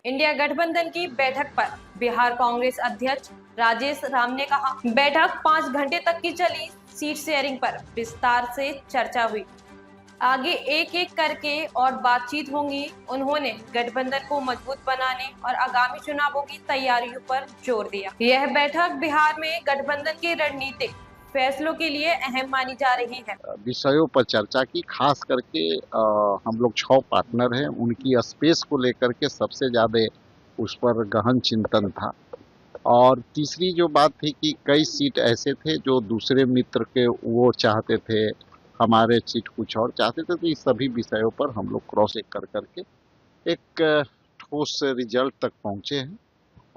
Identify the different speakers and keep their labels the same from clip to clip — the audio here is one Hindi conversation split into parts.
Speaker 1: इंडिया गठबंधन की बैठक पर बिहार कांग्रेस अध्यक्ष राजेश राम ने कहा, बैठक 5 घंटे तक की चली। सीट शेयरिंग पर विस्तार से चर्चा हुई। आगे एक एक करके और बातचीत होंगी। उन्होंने गठबंधन को मजबूत बनाने और आगामी चुनावों की तैयारियों पर जोर दिया। यह बैठक बिहार में गठबंधन के रणनीतिक फैसलों के लिए अहम मानी जा रही है।
Speaker 2: विषयों पर चर्चा की, खास करके हम लोग 6 पार्टनर हैं, उनकी स्पेस को लेकर के सबसे ज्यादा उस पर गहन चिंतन था। और तीसरी जो बात थी कि कई सीट ऐसे थे जो दूसरे मित्र के वो चाहते थे, हमारे सीट कुछ और चाहते थे। तो इस सभी विषयों पर हम लोग क्रॉस चेक कर करके एक ठोस रिजल्ट तक पहुंचे हैं।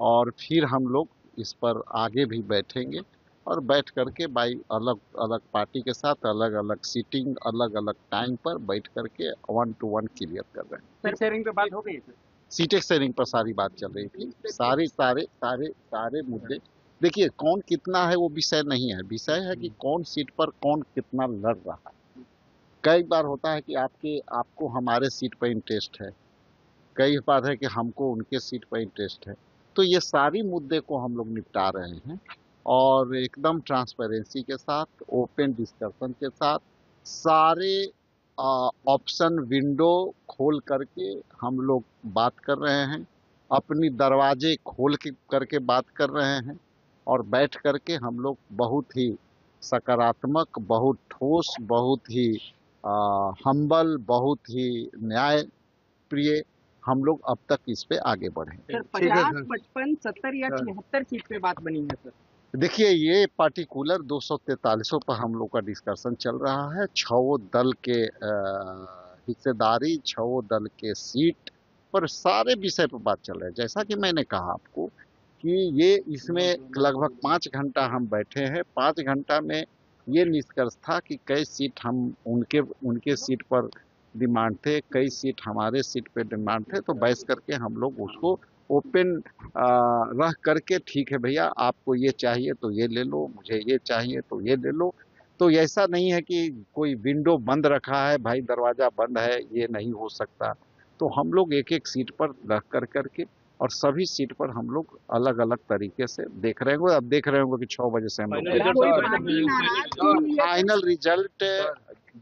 Speaker 2: और फिर हम लोग इस पर आगे भी बैठेंगे और बैठ करके भाई अलग अलग पार्टी के साथ अलग अलग सीटिंग, अलग अलग टाइम पर बैठ करके 1 to 1 क्लियर कर रहे हैं।
Speaker 3: सीट शेयरिंग पे बात हो गई है?
Speaker 2: सीटें शेयरिंग पर सारी बात चल रही थी। सारे मुद्दे, देखिए कौन कितना है वो विषय नहीं है। विषय है कि कौन सीट पर कौन कितना लड़ रहा है। कई बार होता है कि आपको हमारे सीट पर इंटरेस्ट है, कई बार है कि हमको उनके सीट पर इंटरेस्ट है। तो ये सारी मुद्दे को हम लोग निपटा रहे हैं और एकदम ट्रांसपेरेंसी के साथ, ओपन डिस्कशन के साथ, सारे ऑप्शन विंडो खोल करके हम लोग बात कर रहे हैं, अपनी दरवाजे खोल के करके बात कर रहे हैं। और बैठ करके हम लोग बहुत ही सकारात्मक, बहुत ठोस, बहुत ही हम्बल, बहुत ही न्याय प्रिय हम लोग अब तक इस पे आगे बढ़े।
Speaker 3: सर 50, 55, 70 या 76 सीट पे बात बनी है सर?
Speaker 2: देखिए ये पार्टिकुलर 243 पर हम लोग का डिस्कशन चल रहा है। 6 दल के हिस्सेदारी, 6 दल के सीट पर सारे विषय पर बात चल रहा है। जैसा कि मैंने कहा आपको कि ये इसमें लगभग 5 घंटा हम बैठे हैं। 5 घंटा में ये निष्कर्ष था कि कई सीट हम उनके सीट पर डिमांड थे, कई सीट हमारे सीट पे डिमांड थे। तो बैठ करके हम लोग उसको ओपन रह करके, ठीक है भैया आपको ये चाहिए तो ये ले लो, मुझे ये चाहिए तो ये ले लो। तो ऐसा नहीं है कि कोई विंडो बंद रखा है, भाई दरवाजा बंद है ये नहीं हो सकता। तो हम लोग एक एक सीट पर रह कर करके और सभी सीट पर हम लोग अलग अलग तरीके से देख रहे होंगे। अब देख रहे होंगे कि 6 बजे से हम लोग फाइनल रिजल्ट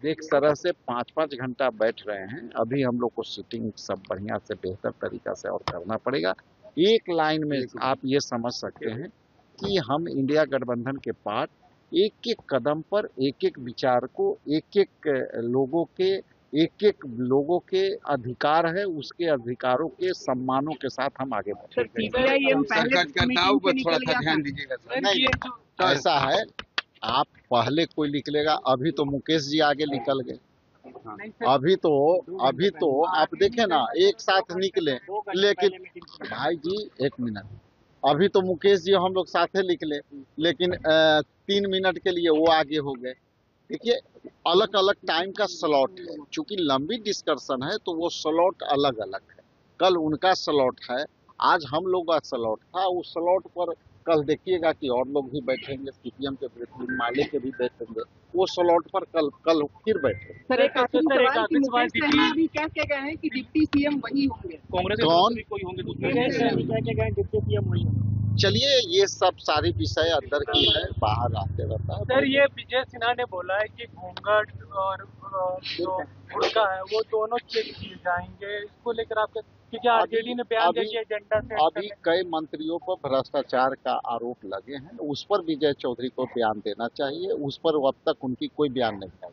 Speaker 2: देख तरह से 5-5 घंटा बैठ रहे हैं। अभी हम लोग को सीटिंग सब बढ़िया से बेहतर तरीका से और करना पड़ेगा। एक लाइन में आप ये समझ सकते हैं कि हम इंडिया गठबंधन के पार्ट एक एक कदम पर एक एक विचार को, एक एक लोगों के अधिकार है, उसके अधिकारों के सम्मानों के साथ हम आगे बढ़ेंगे।
Speaker 3: थोड़ा सा ध्यान दीजिएगा।
Speaker 2: नहीं ऐसा है, आप पहले कोई निकलेगा, अभी तो मुकेश जी आगे निकल गए। अभी तो आप देखें ना, एक साथ निकले, लेकिन भाई जी 1 मिनट, अभी तो मुकेश जी हम लोग साथे निकले, लेकिन 3 मिनट के लिए वो आगे हो गए। देखिए अलग अलग टाइम का स्लॉट है, चूंकि लंबी डिस्कशन है तो वो स्लॉट अलग अलग है। कल उनका स्लॉट है, आज हम लोग का स्लॉट था। उस स्लॉट पर कल देखिएगा कि और लोग भी बैठेंगे, सीपीएम के माले के भी बैठेंगे, वो स्लॉट पर कल फिर बैठेंगे।
Speaker 3: सर एक सवाल कि मुकेश सहनी अभी कह के गए हैं कि डिप्टी सीएम वही होंगे, कांग्रेस
Speaker 2: कौन
Speaker 3: कोई होंगे तो कह के गए डिप्टी सीएम वही होंगे।
Speaker 2: चलिए ये सब सारी विषय अंदर की है, बाहर आते रहता है।
Speaker 4: सर ये विजय सिन्हा ने बोला है कि घूंघट और जो गुटखा है वो दोनों चेक किए जाएंगे, इसको लेकर आपका, क्योंकि आरजेडी ने बयान दिया कि एजेंडा से
Speaker 2: अभी कई मंत्रियों पर भ्रष्टाचार का आरोप लगे हैं, उस पर विजय चौधरी को बयान देना चाहिए। उस पर अब तक उनकी कोई बयान नहीं है।